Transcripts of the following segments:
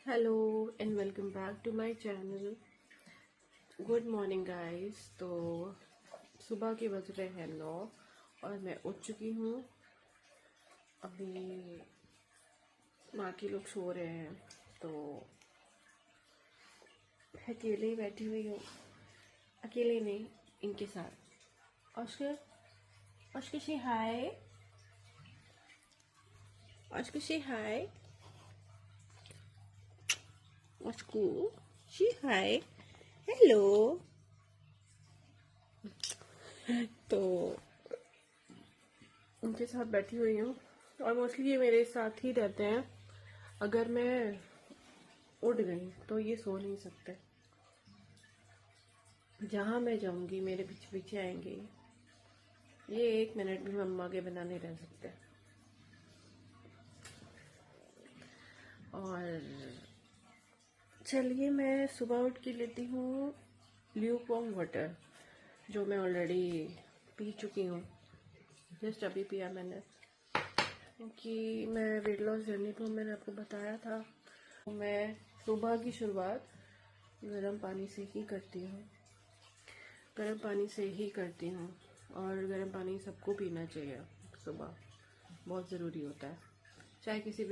Hello and welcome back to my channel. Good morning guys. तो सुबह के बज रहे हैं 9 और मैं उठ चुकी हूँ। अभी बाकी लोग सो रहे हैं तो मैं अकेले ही बैठी हुई हूँ। अकेले नहीं, इनके साथ। ऑस्कर, ऑस्कर से हाय। ऑस्कर से हाय। ऑस्कर से हाय। हेलो। तो उनके साथ बैठी हुई हूँ और मोस्टली ये मेरे साथ ही रहते हैं। अगर मैं उठ गई तो ये सो नहीं सकते। जहाँ मैं जाऊंगी मेरे पीछे पीछे आएंगे। ये एक मिनट भी मम्मा के बिना नहीं रह सकते। और चलिए मैं सुबह उठ के लेती हूँ ल्यूक वार्म वाटर, जो मैं ऑलरेडी पी चुकी हूँ। जस्ट अभी पिया मैंने, क्योंकि मैं वेट लॉस जर्नी पर मैंने आपको बताया था। मैं सुबह की शुरुआत गर्म पानी से ही करती हूँ। गर्म पानी से ही करती हूँ और गर्म पानी सबको पीना चाहिए सुबह। बहुत ज़रूरी होता है, चाहे किसी भी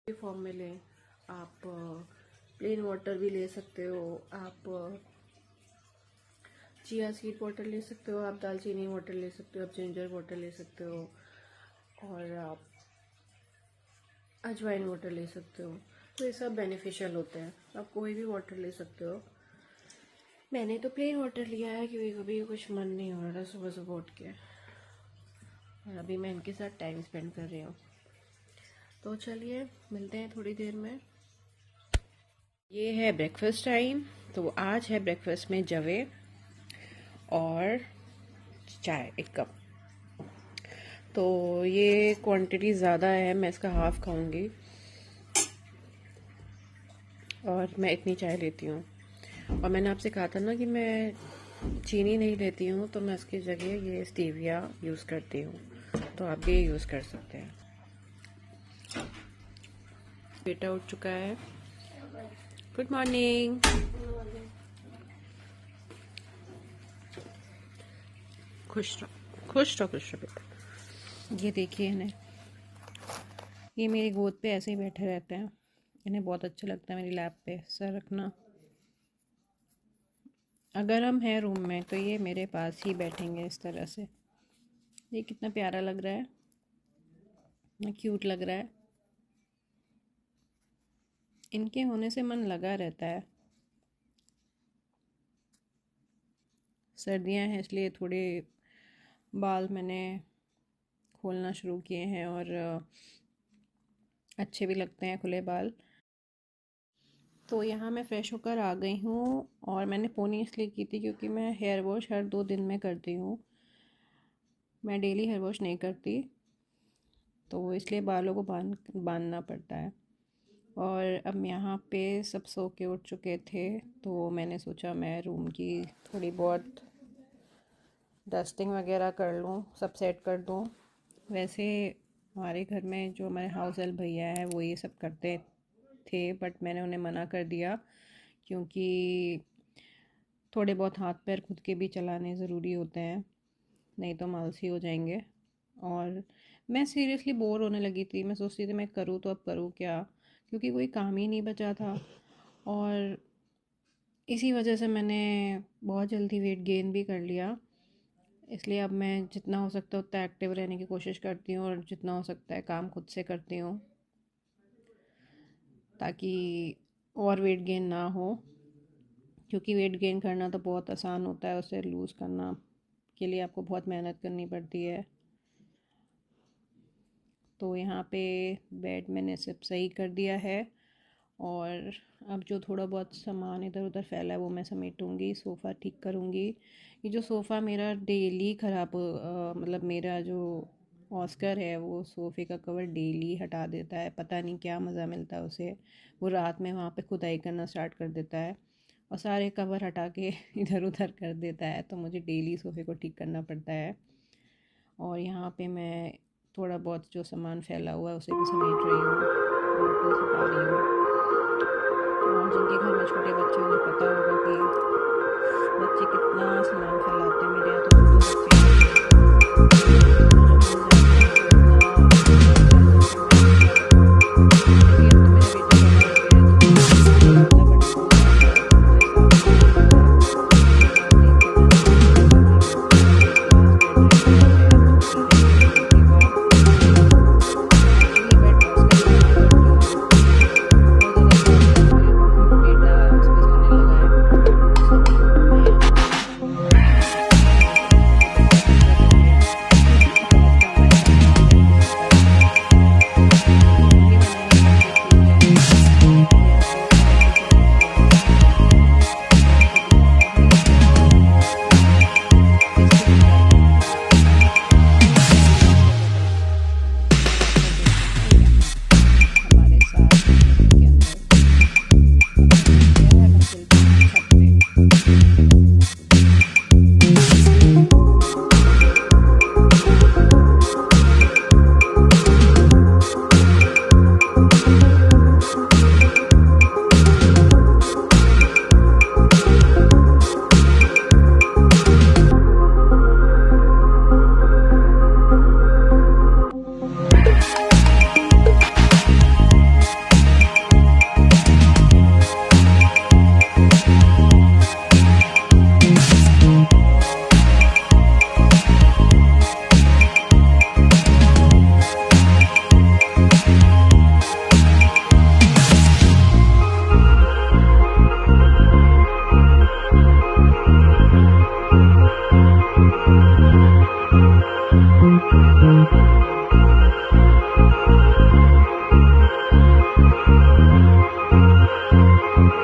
फॉर्म में लें। आप प्लेन वाटर भी ले सकते हो, आप चिया सीड वाटर ले सकते हो, आप दालचीनी वाटर ले सकते हो, आप जिंजर वाटर ले सकते हो, और आप अजवाइन वाटर ले सकते हो। तो ये सब बेनिफिशियल होते हैं, आप कोई भी वाटर ले सकते हो। मैंने तो प्लेन वाटर लिया है क्योंकि कभी कुछ मन नहीं हो रहा था सुबह सुबह उठ के, और अभी मैं इनके साथ टाइम स्पेंड कर रही हूँ। तो चलिए मिलते हैं थोड़ी देर में। ये है ब्रेकफास्ट टाइम। तो आज है ब्रेकफास्ट में जवे और चाय 1 कप। तो ये क्वांटिटी ज़्यादा है, मैं इसका हाफ खाऊंगी और मैं इतनी चाय लेती हूँ। और मैंने आपसे कहा था ना कि मैं चीनी नहीं लेती हूँ, तो मैं इसकी जगह ये स्टीविया यूज़ करती हूँ, तो आप ये यूज़ कर सकते हैं। बेटा उठ चुका है। Good morning. खुश रहो खुश रहो खुश रहो बेटा। ये देखिए इन्हें, ये मेरी गोद पे ऐसे ही बैठे रहते हैं। इन्हें बहुत अच्छा लगता है मेरी लैप पे सर रखना। अगर हम हैं रूम में तो ये मेरे पास ही बैठेंगे इस तरह से। ये कितना प्यारा लग रहा है, कितना क्यूट लग रहा है। इनके होने से मन लगा रहता है। सर्दियां हैं इसलिए थोड़े बाल मैंने खोलना शुरू किए हैं, और अच्छे भी लगते हैं खुले बाल। तो यहाँ मैं फ़्रेश होकर आ गई हूँ, और मैंने पोनी इसलिए की थी क्योंकि मैं हेयर वॉश हर 2 दिन में करती हूँ, मैं डेली हेयर वॉश नहीं करती, तो इसलिए बालों को बांधना पड़ता है। और अब यहाँ पे सब सो के उठ चुके थे, तो मैंने सोचा मैं रूम की थोड़ी बहुत डस्टिंग वगैरह कर लूँ, सब सेट कर दूँ। वैसे हमारे घर में जो हमारे हाउस हेल्प भैया है वो ये सब करते थे, बट मैंने उन्हें मना कर दिया क्योंकि थोड़े बहुत हाथ पैर खुद के भी चलाने ज़रूरी होते हैं, नहीं तो आलसी हो जाएंगे। और मैं सीरियसली बोर होने लगी थी, मैं सोचती थी मैं करूँ तो अब करूँ क्या, क्योंकि कोई काम ही नहीं बचा था। और इसी वजह से मैंने बहुत जल्दी वेट गेन भी कर लिया। इसलिए अब मैं जितना हो सकता है उतना एक्टिव रहने की कोशिश करती हूँ, और जितना हो सकता है काम खुद से करती हूँ, ताकि और वेट गेन ना हो। क्योंकि वेट गेन करना तो बहुत आसान होता है, उसे लूज़ करना के लिए आपको बहुत मेहनत करनी पड़ती है। तो यहाँ पे बेड मैंने सब सही कर दिया है, और अब जो थोड़ा बहुत सामान इधर उधर फैला है वो मैं समेटूंगी, सोफ़ा ठीक करूँगी। ये जो सोफ़ा मेरा डेली ख़राब मतलब मेरा जो ऑस्कर है वो सोफ़े का कवर डेली हटा देता है, पता नहीं क्या मज़ा मिलता है उसे। वो रात में वहाँ पे खुदाई करना स्टार्ट कर देता है और सारे कवर हटा के इधर उधर कर देता है, तो मुझे डेली सोफ़े को ठीक करना पड़ता है। और यहाँ पे मैं थोड़ा बहुत जो सामान फैला हुआ है उसे भी समेट रही हूँ, बोतल हटा रही हूँ। और जिनके घर में छोटे बच्चे उन्हें पता होगा कि बच्चे कितना सामान फैलाते हैं। मेरे यहाँ तो 2 बच्चे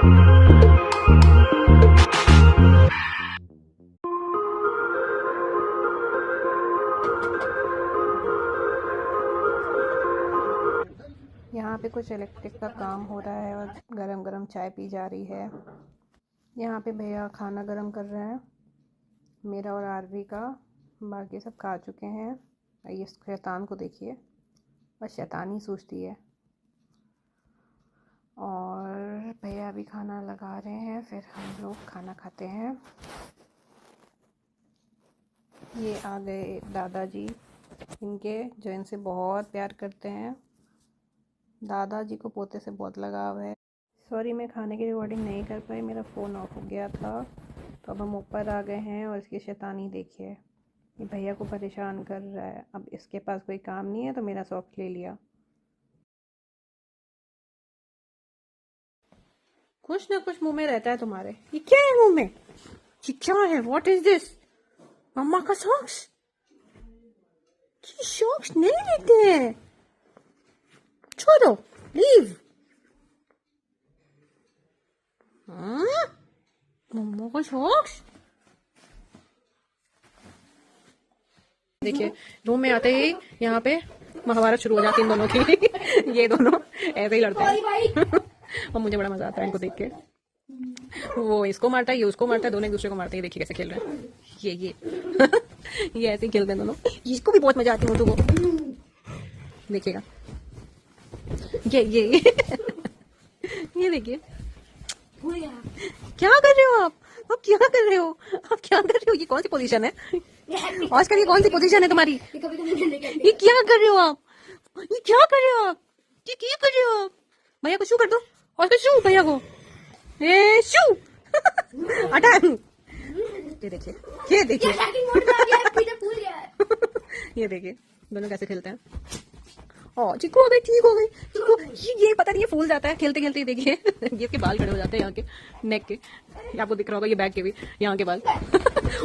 यहाँ पे कुछ इलेक्ट्रिक का काम हो रहा है और गरम गरम चाय पी जा रही है। यहाँ पे भैया खाना गरम कर रहे हैं, मेरा और आरवी का। बाकी सब खा चुके हैं। ये शैतान को देखिए, बस शैतान ही सूझती है। और भैया भी खाना लगा रहे हैं, फिर हम लोग खाना खाते हैं। ये आ गए दादाजी इनके, जो इनसे बहुत प्यार करते हैं। दादाजी को पोते से बहुत लगाव है। सॉरी, मैं खाने की रिकॉर्डिंग नहीं कर पाई, मेरा फ़ोन ऑफ हो गया था। तो अब हम ऊपर आ गए हैं और इसकी शैतानी देखिए, ये भैया को परेशान कर रहा है। अब इसके पास कोई काम नहीं है तो मेरा सॉफ्ट ले लिया। कुछ ना कुछ मुंह में रहता है तुम्हारे। ये क्या है मुंह में? ये क्या है? What is this? मम्मा का सॉक्स? ये सॉक्स नहीं लेते हैं, छोड़ो, लीव। मम्मा का सॉक्स। देखिए, रूम में आते ही यहाँ पे महाभारत शुरू हो जाती है इन दोनों की। ये दोनों ऐसे ही लड़ते हैं। और मुझे बड़ा मजा आता है इनको देख के। वो इसको मारता है, ये उसको मारता है, दोनों एक दूसरे को मारते हैं। देखिए कैसे खेल रहे हैं ये ये ऐसे ही खेलते हैं दोनों। इसको भी बहुत मजा आती है मोटू को, देखिएगा। ये ये देखिए, क्या कर रहे हो आप? क्या कर रहे हो? आप क्या कर रहे हो? ये कौन सी पोजीशन है ऑस्कर? ये कौन सी पोजीशन है तुम्हारी? ये क्या कर रहे हो आप? ये क्या कर रहे हो आप? ये क्या कर रहे हो आप? भैया को शू कर दो, ऑस्कर शू भैया को। ए शू हटा। ये देखिए, ये देखिए। ये देखिए दोनों कैसे खेलते हैं। ओ ठीक हो गई, ठीक हो गई, ठीक हो। ये पता नहीं, ये फूल जाता है खेलते खेलते ही। देखिए ये इसके बाल खड़े हो जाते हैं यहाँ के, नेक के। ये आपको दिख रहा होगा, ये बैक के भी, यहाँ के बाल।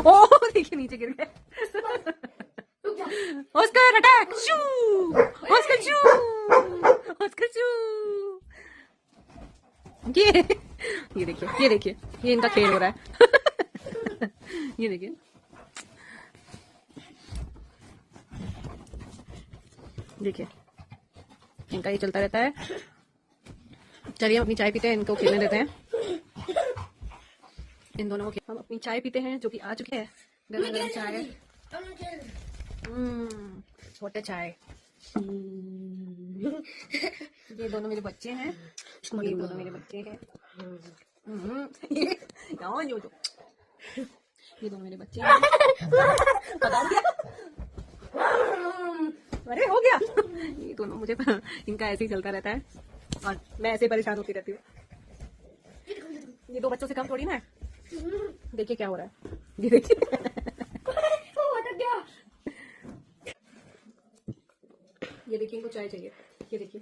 ओ देखिए नीचे गिर गए। ऑस्कर अटैक, शू, ऑस्कर शू, ऑस्कर शू। ये देखिए, ये देखिए, ये इनका खेल हो रहा है। ये देखिए, देखिए इनका ये चलता रहता है। चलिए हम अपनी चाय पीते हैं, इनको खेलने देते हैं। इन दोनों को हम अपनी चाय पीते हैं, जो कि आ चुकी है गरम गरम चाय। छोटे चाय। ये दोनों मेरे बच्चे हैं, ये दोनों मेरे बच्चे हैं। ये दोनों मेरे बच्चे हैं। पता नहीं, अरे हो गया। ये दोनों मुझे, इनका ऐसे ही चलता रहता है और मैं ऐसे ही परेशान होती रहती हूँ। ये दो बच्चों से कम थोड़ी ना है। देखिए क्या हो रहा है, ये देखिए। ये देखिए, इनको चाय चाहिए। ये देखिए,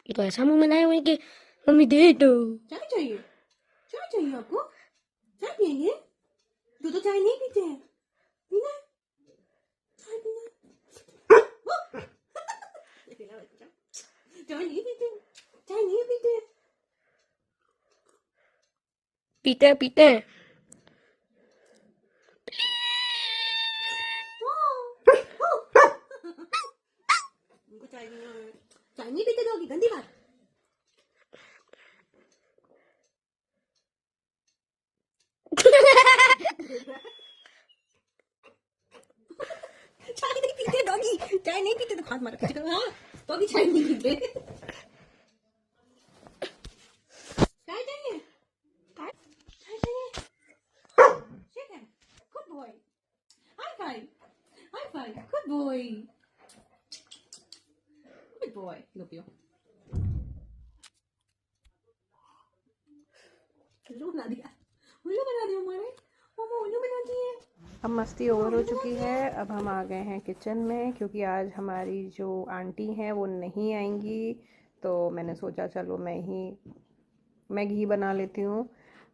ये तो ऐसा मुंह में लाए हुए कि मम्मी दे दो। चाय चाहिए, चाय चाहिए आपको? चाय पियेंगे? दूध तो चाय नहीं पीते हैं, पीना है चाय, पीना है। चाय नहीं पीते, चाय नहीं पीते। पीते पीते उनको चाय नहीं पीते दोगी, गंदी बात। चाय नहीं पीते डॉगी, चाय नहीं पीते तो हाथ मार। हाँ डॉगी चाय नहीं पीते। चाय चाहिए, चाय चाहिए। Shake hand. Good boy. High five. High five. Good boy. Good boy. Love you. उल्लू बना दिया, उल्लू बना दिया हमारे मामा, उल्लू बना दिए। अब मस्ती ओवर हो चुकी है। अब हम आ गए हैं किचन में, क्योंकि आज हमारी जो आंटी हैं वो नहीं आएंगी। तो मैंने सोचा चलो मैं घी बना लेती हूँ।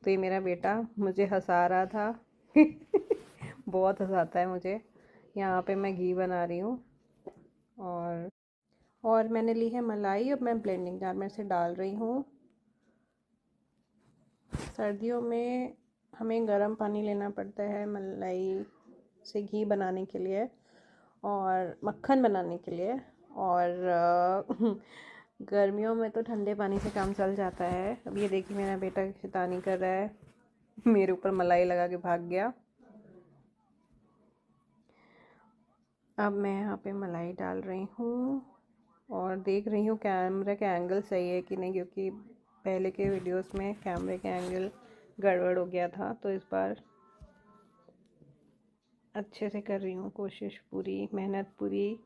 तो ये मेरा बेटा मुझे हंसा रहा था। बहुत हंसाता है मुझे। यहाँ पे मैं घी बना रही हूँ और मैंने ली है मलाई। अब मैं ब्लेंडिंग जार में से डाल रही हूँ सर्दियों में हमें गर्म पानी लेना पड़ता है मलाई से घी बनाने के लिए और मक्खन बनाने के लिए, और गर्मियों में तो ठंडे पानी से काम चल जाता है। अब ये देखिए मेरा बेटा शैतानी कर रहा है, मेरे ऊपर मलाई लगा के भाग गया। अब मैं यहाँ पे मलाई डाल रही हूँ और देख रही हूँ कैमरे का एंगल सही है कि नहीं, क्योंकि पहले के वीडियोस में कैमरे का एंगल गड़बड़ हो गया था। तो इस बार अच्छे से कर रही हूँ, कोशिश पूरी, मेहनत पूरी।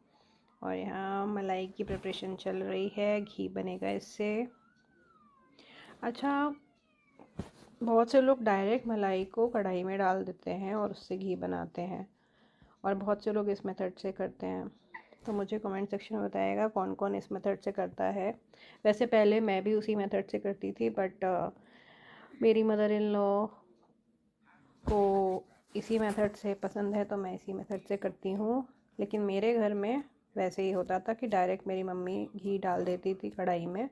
और यहाँ मलाई की प्रिपरेशन चल रही है, घी बनेगा इससे। अच्छा, बहुत से लोग डायरेक्ट मलाई को कढ़ाई में डाल देते हैं और उससे घी बनाते हैं, और बहुत से लोग इस मेथड से करते हैं। तो मुझे कमेंट सेक्शन में बताइएगा कौन कौन इस मेथड से करता है। वैसे पहले मैं भी उसी मेथड से करती थी, बट मेरी मदर इन लॉ को इसी मेथड से पसंद है तो मैं इसी मेथड से करती हूँ। लेकिन मेरे घर में वैसे ही होता था कि डायरेक्ट मेरी मम्मी घी डाल देती थी कढ़ाई में,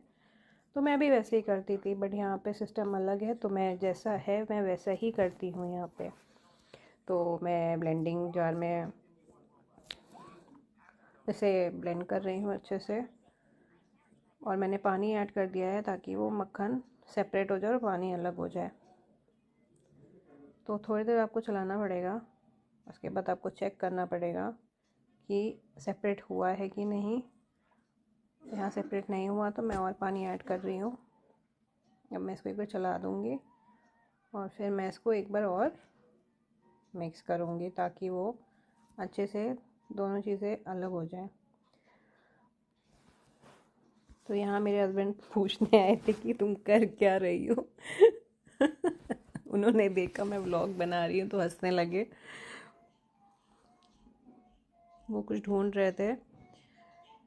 तो मैं भी वैसे ही करती थी। बट यहाँ पे सिस्टम अलग है, तो मैं जैसा है मैं वैसा ही करती हूँ यहाँ पे। तो मैं ब्लेंडिंग जार में इसे ब्लेंड कर रही हूँ अच्छे से, और मैंने पानी ऐड कर दिया है ताकि वो मक्खन सेपरेट हो जाए और पानी अलग हो जाए। तो थोड़ी देर आपको चलाना पड़ेगा, उसके बाद आपको चेक करना पड़ेगा कि सेपरेट हुआ है कि नहीं। यहाँ सेपरेट नहीं हुआ तो मैं और पानी ऐड कर रही हूँ। अब मैं इसको एक बार चला दूँगी और फिर मैं इसको एक बार और मिक्स करूँगी ताकि वो अच्छे से दोनों चीज़ें अलग हो जाएं। तो यहाँ मेरे हस्बैंड पूछने आए थे कि तुम कर क्या रही हो। उन्होंने देखा मैं व्लॉग बना रही हूँ तो हंसने लगे। वो कुछ ढूंढ रहे थे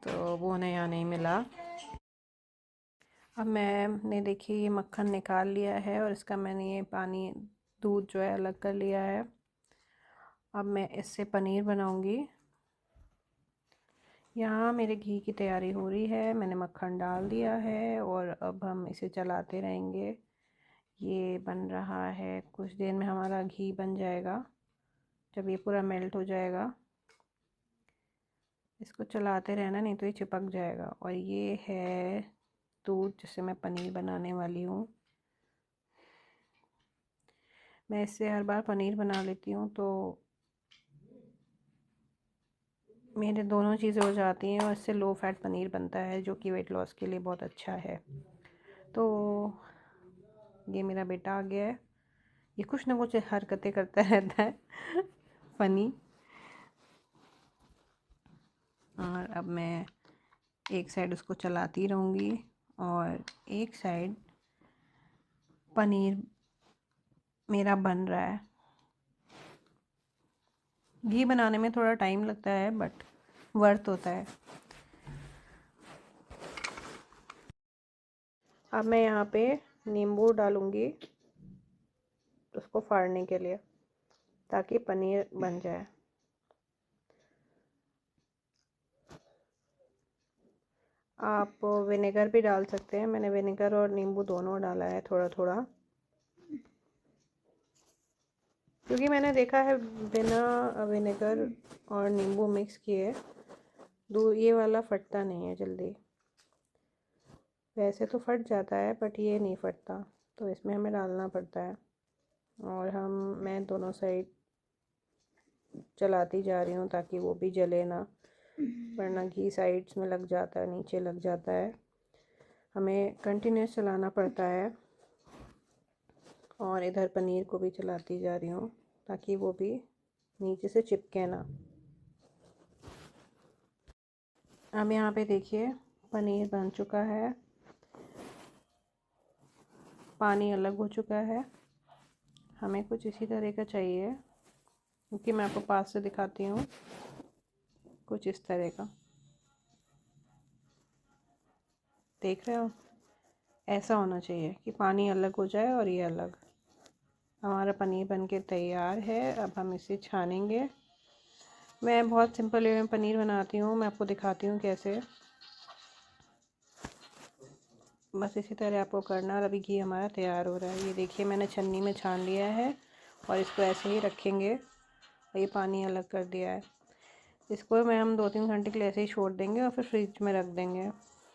तो वो उन्हें यहाँ नहीं मिला। अब मैंने देखिए ये मक्खन निकाल लिया है और इसका मैंने ये पानी दूध जो है अलग कर लिया है। अब मैं इससे पनीर बनाऊंगी। यहाँ मेरे घी की तैयारी हो रही है, मैंने मक्खन डाल दिया है और अब हम इसे चलाते रहेंगे। ये बन रहा है, कुछ देर में हमारा घी बन जाएगा। जब ये पूरा मेल्ट हो जाएगा, इसको चलाते रहना, नहीं तो ये चिपक जाएगा। और ये है दूध जिससे मैं पनीर बनाने वाली हूँ। मैं इससे हर बार पनीर बना लेती हूँ तो मेरे दोनों चीज़ें हो जाती हैं और इससे लो फैट पनीर बनता है जो कि वेट लॉस के लिए बहुत अच्छा है। तो ये मेरा बेटा आ गया है, ये कुछ ना कुछ हरकतें करता रहता है फनी। और अब मैं एक साइड उसको चलाती रहूँगी और एक साइड पनीर मेरा बन रहा है। घी बनाने में थोड़ा टाइम लगता है बट वर्थ होता है। अब मैं यहाँ पे नींबू डालूँगी उसको फाड़ने के लिए ताकि पनीर बन जाए। आप विनेगर भी डाल सकते हैं, मैंने विनेगर और नींबू दोनों डाला है थोड़ा थोड़ा, क्योंकि मैंने देखा है बिना विनेगर और नींबू मिक्स किए दूध ये वाला फटता नहीं है जल्दी। वैसे तो फट जाता है बट ये नहीं फटता, तो इसमें हमें डालना पड़ता है। और मैं दोनों साइड चलाती जा रही हूँ ताकि वो भी जले ना, वरना घी साइड्स में लग जाता है, नीचे लग जाता है। हमें कंटिन्यूस चलाना पड़ता है। और इधर पनीर को भी चलाती जा रही हूँ ताकि वो भी नीचे से चिपके ना। अब यहाँ पे देखिए पनीर बन चुका है, पानी अलग हो चुका है। हमें कुछ इसी तरह का चाहिए, क्योंकि मैं आपको पास से दिखाती हूँ, कुछ इस तरह का। देख रहे हो, ऐसा होना चाहिए कि पानी अलग हो जाए और ये अलग। हमारा पनीर बनके तैयार है। अब हम इसे छानेंगे। मैं बहुत सिंपल वे में पनीर बनाती हूँ, मैं आपको दिखाती हूँ कैसे। बस इसी तरह आपको करना। और अभी घी हमारा तैयार हो रहा है। ये देखिए मैंने छन्नी में छान लिया है और इसको ऐसे ही रखेंगे। ये पानी अलग कर दिया है। इसको मैं हम 2-3 घंटे के लिए ऐसे ही छोड़ देंगे और फिर फ्रिज में रख देंगे।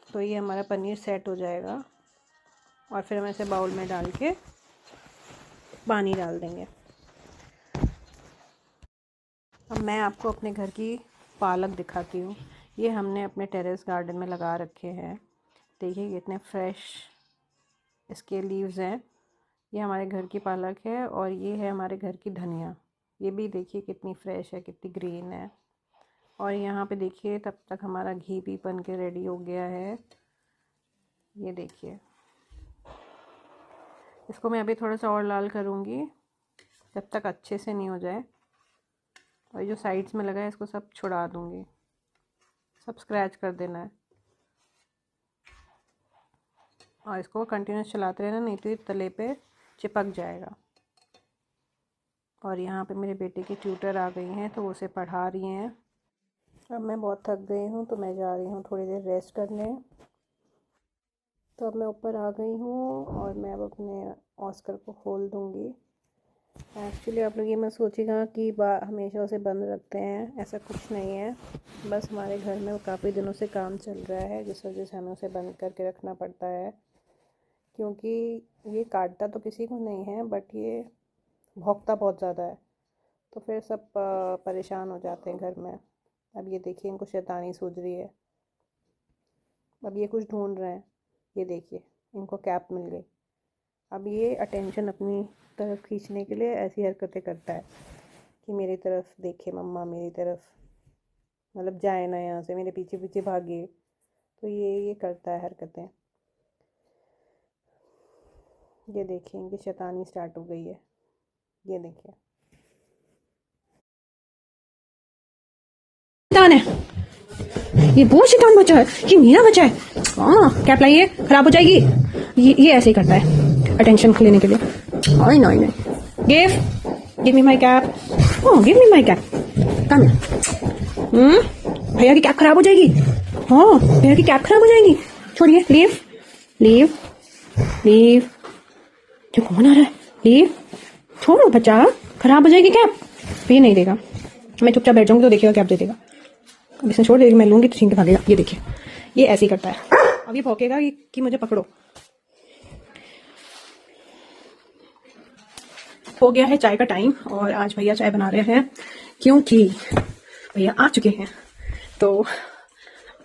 तो ये हमारा पनीर सेट हो जाएगा और फिर हम ऐसे बाउल में डाल के पानी डाल देंगे। अब मैं आपको अपने घर की पालक दिखाती हूँ। ये हमने अपने टेरेस गार्डन में लगा रखे हैं। देखिए कितने फ्रेश इसके लीव्स हैं। ये हमारे घर की पालक है और ये है हमारे घर की धनिया। ये भी देखिए कितनी फ्रेश है, कितनी ग्रीन है। और यहाँ पे देखिए तब तक हमारा घी भी बन के रेडी हो गया है। ये देखिए, इसको मैं अभी थोड़ा सा और लाल करूँगी जब तक अच्छे से नहीं हो जाए। और जो साइड्स में लगा है इसको सब छुड़ा दूँगी, सब स्क्रैच कर देना है। और इसको कंटिन्यूस चलाते रहना, नहीं तो ये तले पे चिपक जाएगा। और यहाँ पे मेरे बेटे की ट्यूटर आ गई हैं तो वो उसे पढ़ा रही हैं। अब मैं बहुत थक गई हूँ तो मैं जा रही हूँ थोड़ी देर रेस्ट करने। तो अब मैं ऊपर आ गई हूँ और मैं अब अपने ऑस्कर को खोल दूँगी। एक्चुअली आप लोग ये मत सोचिएगा कि हमेशा उसे बंद रखते हैं, ऐसा कुछ नहीं है। बस हमारे घर में काफ़ी दिनों से काम चल रहा है जिस वजह से हमें उसे बंद करके रखना पड़ता है। क्योंकि ये काटता तो किसी को नहीं है, बट ये भौंकता बहुत ज़्यादा है, तो फिर सब परेशान हो जाते हैं घर में। अब ये देखिए इनको शैतानी सूझ रही है। अब ये कुछ ढूंढ रहे हैं। ये देखिए इनको कैप मिल गई। अब ये अटेंशन अपनी तरफ खींचने के लिए ऐसी हरकतें करता है कि मेरी तरफ देखे, मम्मा मेरी तरफ, मतलब जाए ना यहाँ से, मेरे पीछे पीछे भागे। तो ये करता है हरकतें। ये देखिए इनकी शैतानी स्टार्ट हो गई है। ये देखिए शैतान है ये, बहुत शैतान बच्चा है ये, मेरा बच्चा है। हाँ कैप लाइए, खराब हो जाएगी। ये ऐसे ही करता है अटेंशन लेने के लिए। I know give me my cap. Oh give me my cap. Come भैया की कैप खराब हो जाएगी। हाँ भैया की कैप खराब हो जाएगी। छोड़िए, लीव लीव लीव। ये कौन आ रहा है? लीव, छोड़ो बच्चा, खराब हो जाएगी कैप। ये नहीं देगा। मैं चुपचाप बैठ जाऊंगी तो देखिएगा कैप दे देगा। अब इसने छोड़ देगी, मैं लूंगी तो छीन के भागेगा। ये देखिए ये ऐसे ही करता है। अब ये भौंकेगा कि मुझे पकड़ो। हो गया है चाय का टाइम और आज भैया चाय बना रहे हैं क्योंकि भैया आ चुके हैं। तो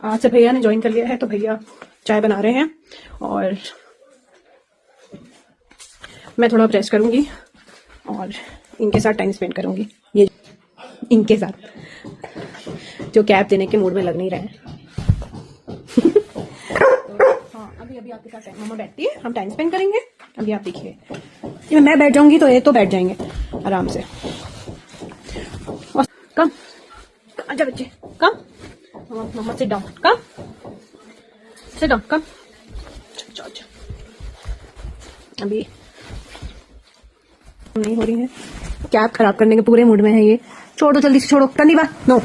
आज से भैया ने ज्वाइन कर लिया है तो भैया चाय बना रहे हैं और मैं थोड़ा रेस्ट करूंगी और इनके साथ टाइम स्पेंड करूंगी। ये इनके साथ जो कैप देने के मूड में लग नहीं रहे हैं। हाँ अभी आपके साथ मम्मा बैठती है, हम टाइम स्पेंड करेंगे। अभी आप देखिए मैं बैठ जाऊंगी तो ये तो बैठ जाएंगे आराम से। और कम आजा बच्चे, come mamma sit down, come sit down, come. अभी नहीं हो रही है, कैप खराब करने के पूरे मूड में है ये। छोड़ो जल्दी से, छोड़ो, करनी बात नो,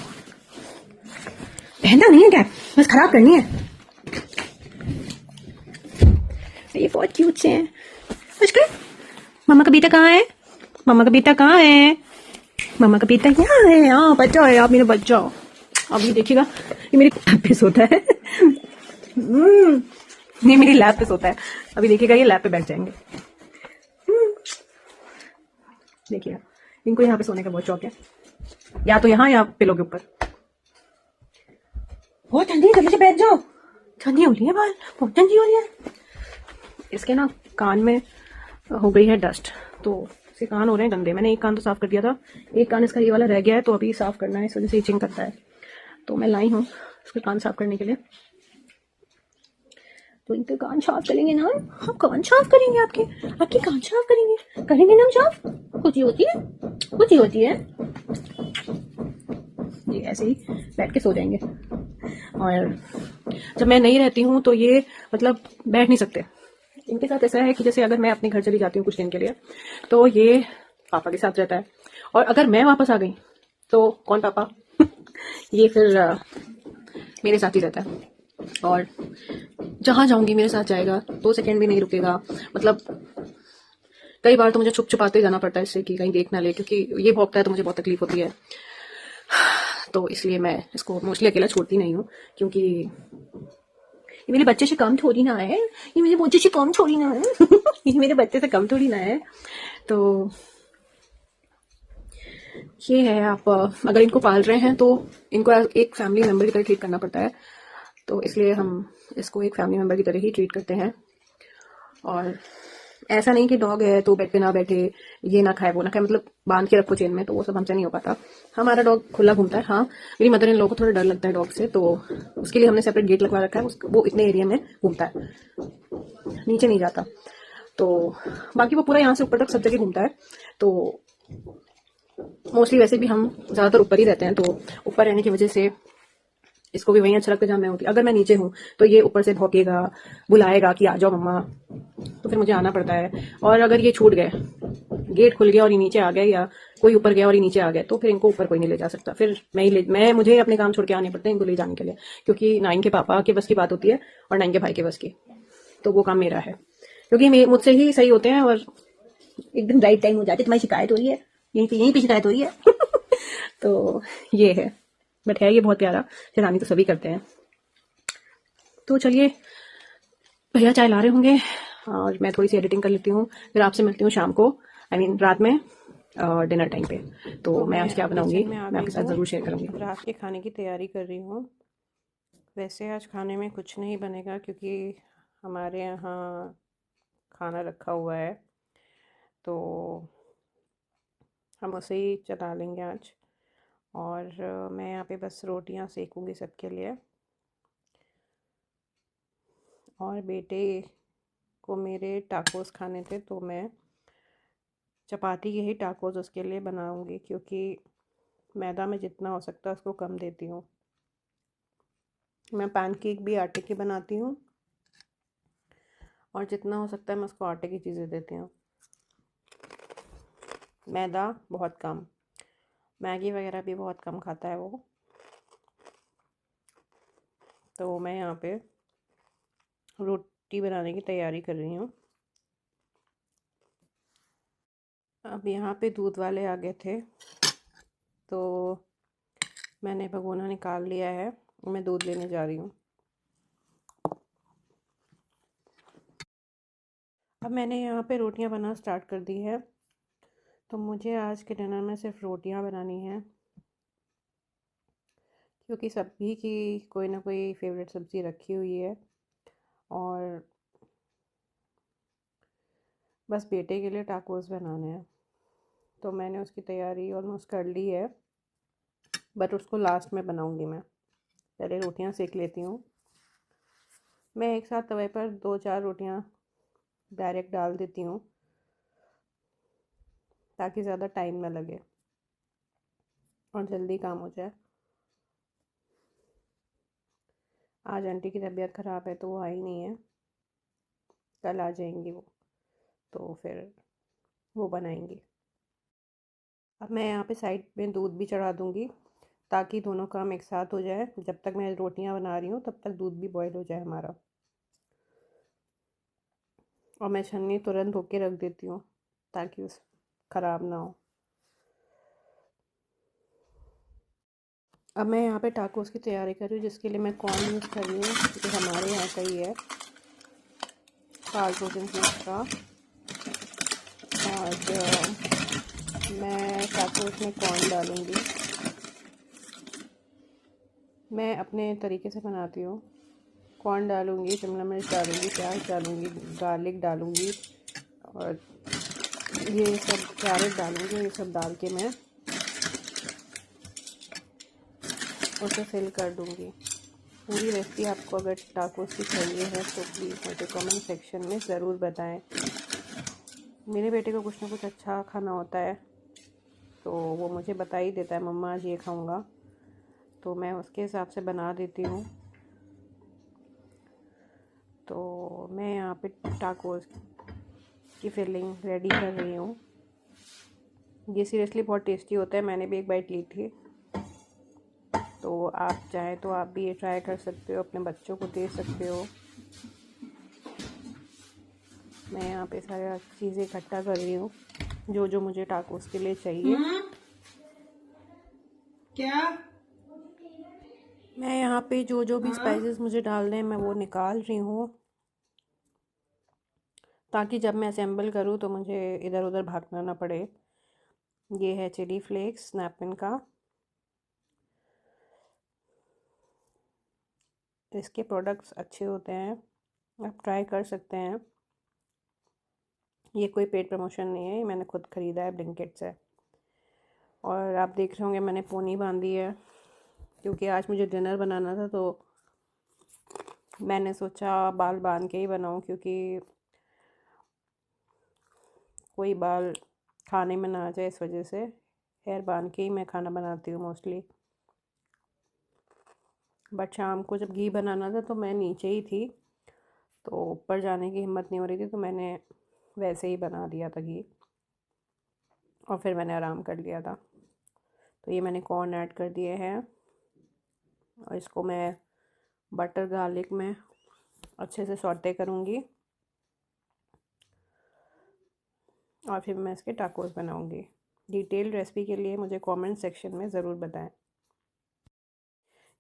पहनना नहीं है कैप, बस खराब करनी है। ये बहुत क्यूट से हैं। मम्मा का बेटा कहाँ है? मम्मा का बेटा कहाँ है? मम्मा का बेटा यहाँ है। हाँ बच्चा है आप मेरा बच्चा। अभी देखिएगा ये मेरी लैप पे सोता है। ये मेरी लैप पे सोता है। अभी देखिएगा ये लैप पे बैठ जाएंगे। देखिए इनको यहाँ पे सोने का बहुत शौक है, या तो यहाँ या पिलो के ऊपर। बहुत ठंडी है, जल्दी से बैठ जाओ। ठंडी हो रही है बाल, बहुत ठंडी हो रही है। इसके ना कान में हो गई है डस्ट, तो इसके कान हो रहे हैं गंदे। मैंने एक कान तो साफ कर दिया था, एक कान इसका ये वाला रह गया है, तो अभी साफ करना है, इस वजह से इचिंग करता है। तो मैं लाई हूँ इसके कान साफ करने के लिए। तो इनके कान साफ करेंगे ना हम, कान साफ करेंगे आपके कान साफ करेंगे ना हम साफ। खुशी होती है ये ऐसे ही बैठ के सो जाएंगे। और जब मैं नहीं रहती हूँ तो ये मतलब बैठ नहीं सकते। इनके साथ ऐसा है कि जैसे अगर मैं अपने घर चली जाती हूँ कुछ दिन के लिए तो ये पापा के साथ रहता है, और अगर मैं वापस आ गई तो कौन पापा ये फिर मेरे साथ ही रहता है। और जहाँ जाऊंगी मेरे साथ जाएगा, 2 सेकंड भी नहीं रुकेगा। मतलब कई बार तो मुझे छुप छुपाते जाना पड़ता है इससे कि कहीं देख ना ले, क्योंकि ये भौंकता है तो मुझे बहुत तकलीफ होती है। तो इसलिए मैं इसको मोस्टली अकेला छोड़ती नहीं हूँ, क्योंकि ये मेरे बच्चे से कम थोड़ी ना है, ये मेरे बच्चे से कम थोड़ी ना है ये मेरे बच्चे से कम थोड़ी ना है। तो ये है, आप अगर इनको पाल रहे हैं तो इनको एक फैमिली मेंबर की तरह ट्रीट करना पड़ता है। तो इसलिए हम इसको एक फैमिली मेंबर की तरह ही ट्रीट करते हैं। और ऐसा नहीं कि डॉग है तो बेड पे ना बैठे, ये ना खाए वो ना खाए, मतलब बांध के रखो चेन में, तो वो सब हमसे नहीं हो पाता। हमारा डॉग खुला घूमता है। हाँ, मेरी मदर इन लोगों को थोड़ा डर लगता है डॉग से, तो उसके लिए हमने सेपरेट गेट लगवा रखा है। वो इतने एरिया में घूमता है, नीचे नहीं जाता। तो बाकी वो पूरा यहाँ से ऊपर तक सब जगह घूमता है। तो मोस्टली वैसे भी हम ज़्यादातर ऊपर ही रहते हैं, तो ऊपर रहने की वजह से इसको भी वहीं अच्छा लगता है जहाँ मैं होती। अगर मैं नीचे हूँ तो ये ऊपर से भौंकेगा, बुलाएगा कि आ जाओ मम्मा, तो फिर मुझे आना पड़ता है। और अगर ये छूट गए, गेट खुल गया और ये नीचे आ गए, या कोई ऊपर गया और ये नीचे आ गए, तो फिर इनको ऊपर कोई नहीं ले जा सकता। फिर मुझे अपने काम छोड़ के आने पड़ते हैं इनको ले जाने के लिए, क्योंकि नाइन के पापा के बस की बात होती है और नाइन के भाई के बस की। तो वो काम मेरा है, क्योंकि मुझसे ही सही होते हैं और एकदम राइट टाइम हो जाते। तुम्हारी शिकायत हो रही है, यहीं पे शिकायत हो रही है तो ये है, बट है ये बहुत प्यारा। शैतानी तो सभी करते हैं। तो चलिए, भैया चाय ला रहे होंगे और मैं थोड़ी सी एडिटिंग कर लेती हूँ, फिर आपसे मिलती हूँ शाम को, रात में डिनर टाइम पे। तो मैं आज क्या बनाऊंगी मैं आपके साथ ज़रूर शेयर करूंगी। रात के खाने की तैयारी कर रही हूँ। वैसे आज खाने में कुछ नहीं बनेगा, क्योंकि हमारे यहाँ खाना रखा हुआ है, तो हम उसे ही चला लेंगे आज। और मैं यहाँ पे बस रोटियाँ सेकूंगी सबके लिए। और बेटे को मेरे टाकोस खाने थे, तो मैं चपाती के ही टाकोस उसके लिए बनाऊंगी, क्योंकि मैदा में जितना हो सकता है उसको कम देती हूँ। मैं पैनकेक भी आटे की बनाती हूँ, और जितना हो सकता है मैं उसको आटे की चीज़ें देती हूँ, मैदा बहुत कम। मैगी वगैरह भी बहुत कम खाता है वो। तो मैं यहाँ पे रोटी बनाने की तैयारी कर रही हूँ। अब यहाँ पे दूध वाले आ गए थे, तो मैंने भगोना निकाल लिया है, मैं दूध लेने जा रही हूँ। अब मैंने यहाँ पे रोटियाँ बनाना स्टार्ट कर दी है। तो मुझे आज के डिनर में सिर्फ रोटियाँ बनानी है, क्योंकि सभी की कोई ना कोई फेवरेट सब्ज़ी रखी हुई है। और बस बेटे के लिए टाकोस बनाने हैं, तो मैंने उसकी तैयारी ऑलमोस्ट कर ली है, बट उसको लास्ट में बनाऊंगी। मैं पहले रोटियां सेक लेती हूँ। मैं एक साथ तवे पर 2-4 रोटियां डायरेक्ट डाल देती हूँ, ताकि ज़्यादा टाइम ना लगे और जल्दी काम हो जाए। आज आंटी की तबीयत ख़राब है तो वो आई नहीं है, कल आ जाएंगी वो, तो फिर वो बनाएंगी। अब मैं यहाँ पे साइड में दूध भी चढ़ा दूँगी, ताकि दोनों काम एक साथ हो जाए। जब तक मैं रोटियां बना रही हूँ तब तक दूध भी बॉईल हो जाए हमारा। और मैं छन्नी तुरंत धो के रख देती हूँ, ताकि उस ख़राब ना हो। अब मैं यहाँ पे टाकोस की तैयारी कर रही हूँ, जिसके लिए मैं कॉर्न यूज़ कर रही हूँ, जो हमारे यहाँ का ही है, पार्क का। और मैं टाकोस में कॉर्न डालूँगी। मैं अपने तरीके से बनाती हूँ। कॉर्न डालूँगी, शिमला मिर्च डालूँगी, प्याज डालूँगी, गार्लिक डालूँगी, और ये सब कैरेट डालूँगी। ये सब डाल के मैं उसे फिल कर दूँगी। पूरी रेसिपी आपको अगर टाकोस की चाहिए है तो प्लीज़ मुझे कमेंट सेक्शन में ज़रूर बताएं। मेरे बेटे को कुछ ना कुछ अच्छा खाना होता है, तो वो मुझे बता ही देता है, मम्मा आज ये खाऊंगा, तो मैं उसके हिसाब से बना देती हूँ। तो मैं यहाँ पे टाकोस की फिलिंग रेडी कर रही हूँ। ये सीरियसली बहुत टेस्टी होता है, मैंने भी एक बाइट ली थी, तो आप चाहें तो आप भी ये ट्राई कर सकते हो, अपने बच्चों को दे सकते हो। मैं यहाँ पे सारी चीज़ें इकट्ठा कर रही हूँ जो जो मुझे टाकोस के लिए चाहिए। क्या? मैं यहाँ पे जो जो भी स्पाइसेस मुझे डालने हैं मैं वो निकाल रही हूँ, ताकि जब मैं असेंबल करूँ तो मुझे इधर उधर भागना ना पड़े। ये है चिली फ्लेक्स स्नैपइन का। इसके प्रोडक्ट्स अच्छे होते हैं, आप ट्राई कर सकते हैं। ये कोई पेड प्रमोशन नहीं है, ये मैंने खुद ख़रीदा है ब्लिंकिट से। और आप देख रहे होंगे मैंने पोनी बांधी है, क्योंकि आज मुझे डिनर बनाना था, तो मैंने सोचा बाल बांध के ही बनाऊं, क्योंकि कोई बाल खाने में ना आ जाए, इस वजह से हेयर बांध के ही मैं खाना बनाती हूँ मोस्टली। बट शाम को जब घी बनाना था तो मैं नीचे ही थी, तो ऊपर जाने की हिम्मत नहीं हो रही थी, तो मैंने वैसे ही बना दिया था घी, और फिर मैंने आराम कर लिया था। तो ये मैंने कॉर्न ऐड कर दिए हैं, और इसको मैं बटर गार्लिक में अच्छे से सौटे करूँगी, और फिर मैं इसके टाकोस बनाऊँगी। डिटेल रेसिपी के लिए मुझे कमेंट सेक्शन में ज़रूर बताएं।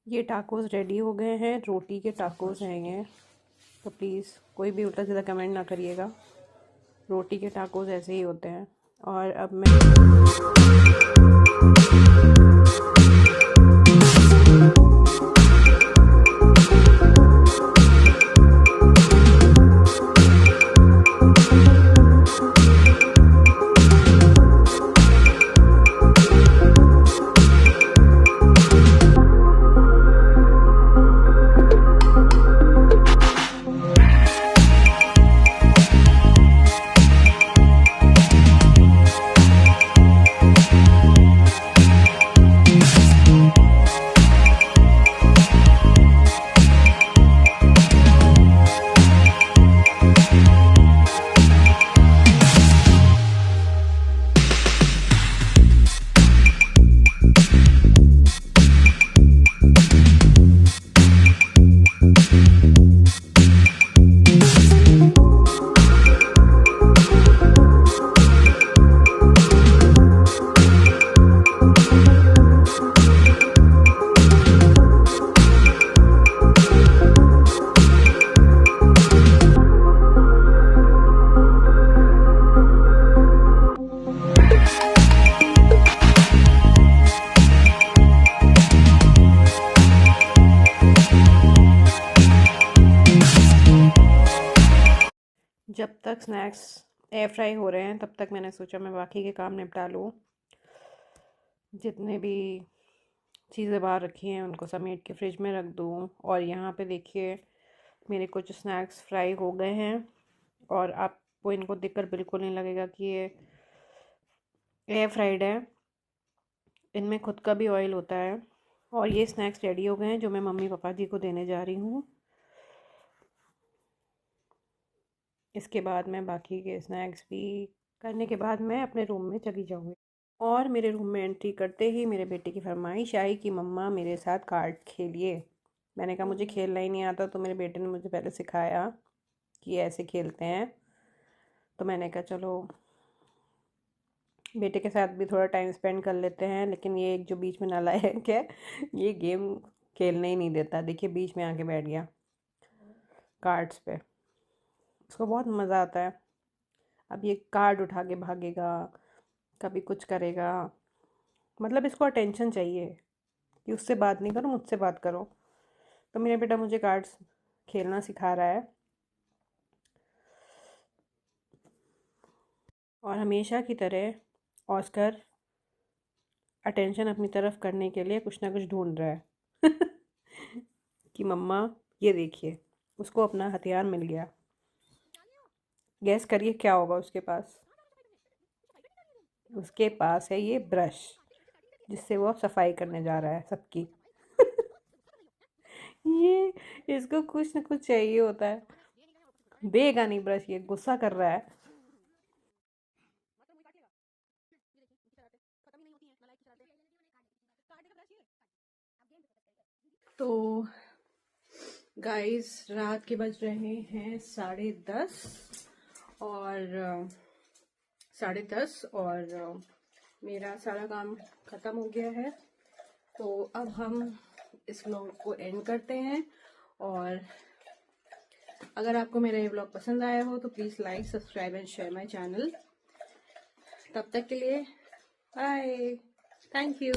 ये टाकोस रेडी हो गए हैं, रोटी के टाकोस हैं ये, तो प्लीज़ कोई भी उल्टा सीधा कमेंट ना करिएगा, रोटी के टाकोस ऐसे ही होते हैं। और अब मैं जब तक स्नैक्स एयर फ्राई हो रहे हैं, तब तक मैंने सोचा मैं बाकी के काम निपटा लूँ। जितने भी चीज़ें बाहर रखी हैं उनको समेट के फ्रिज में रख दूँ। और यहाँ पे देखिए मेरे कुछ स्नैक्स फ्राई हो गए हैं, और आपको इनको देखकर बिल्कुल नहीं लगेगा कि ये एयर फ्राइड है, इनमें खुद का भी ऑयल होता है। और ये स्नैक्स रेडी हो गए हैं जो मैं मम्मी पापा जी को देने जा रही हूँ। इसके बाद मैं बाकी के स्नैक्स भी करने के बाद मैं अपने रूम में चली जाऊँगी। और मेरे रूम में एंट्री करते ही मेरे बेटे की फरमाइश आई कि मम्मा मेरे साथ कार्ड खेलिए। मैंने कहा मुझे खेलना ही नहीं आता, तो मेरे बेटे ने मुझे पहले सिखाया कि ऐसे खेलते हैं। तो मैंने कहा चलो बेटे के साथ भी थोड़ा टाइम स्पेंड कर लेते हैं। लेकिन ये एक जो बीच में नालायक है, ये गेम खेलने ही नहीं देता। देखिए बीच में आके बैठ गया कार्ड्स पे, उसको बहुत मज़ा आता है। अब ये कार्ड उठा के भागेगा, कभी कुछ करेगा, मतलब इसको अटेंशन चाहिए कि उससे बात नहीं करो, मुझसे बात करो। तो मेरा बेटा मुझे कार्ड्स खेलना सिखा रहा है, और हमेशा की तरह ऑस्कर अटेंशन अपनी तरफ करने के लिए कुछ ना कुछ ढूंढ रहा है कि मम्मा ये देखिए, उसको अपना हथियार मिल गया। गैस करिए क्या होगा उसके पास। उसके पास है ये ब्रश, जिससे वो अब सफाई करने जा रहा है सबकी ये इसको कुछ ना कुछ चाहिए होता है, देगा नहीं ब्रश, ये गुस्सा कर रहा है। तो गाइस रात के बज रहे हैं 10:30 और 10:30 और मेरा सारा काम ख़त्म हो गया है। तो अब हम इस व्लॉग को एंड करते हैं और अगर आपको मेरा ये व्लॉग पसंद आया हो तो please like, subscribe and share my channel. तब तक के लिए बाय, थैंक यू।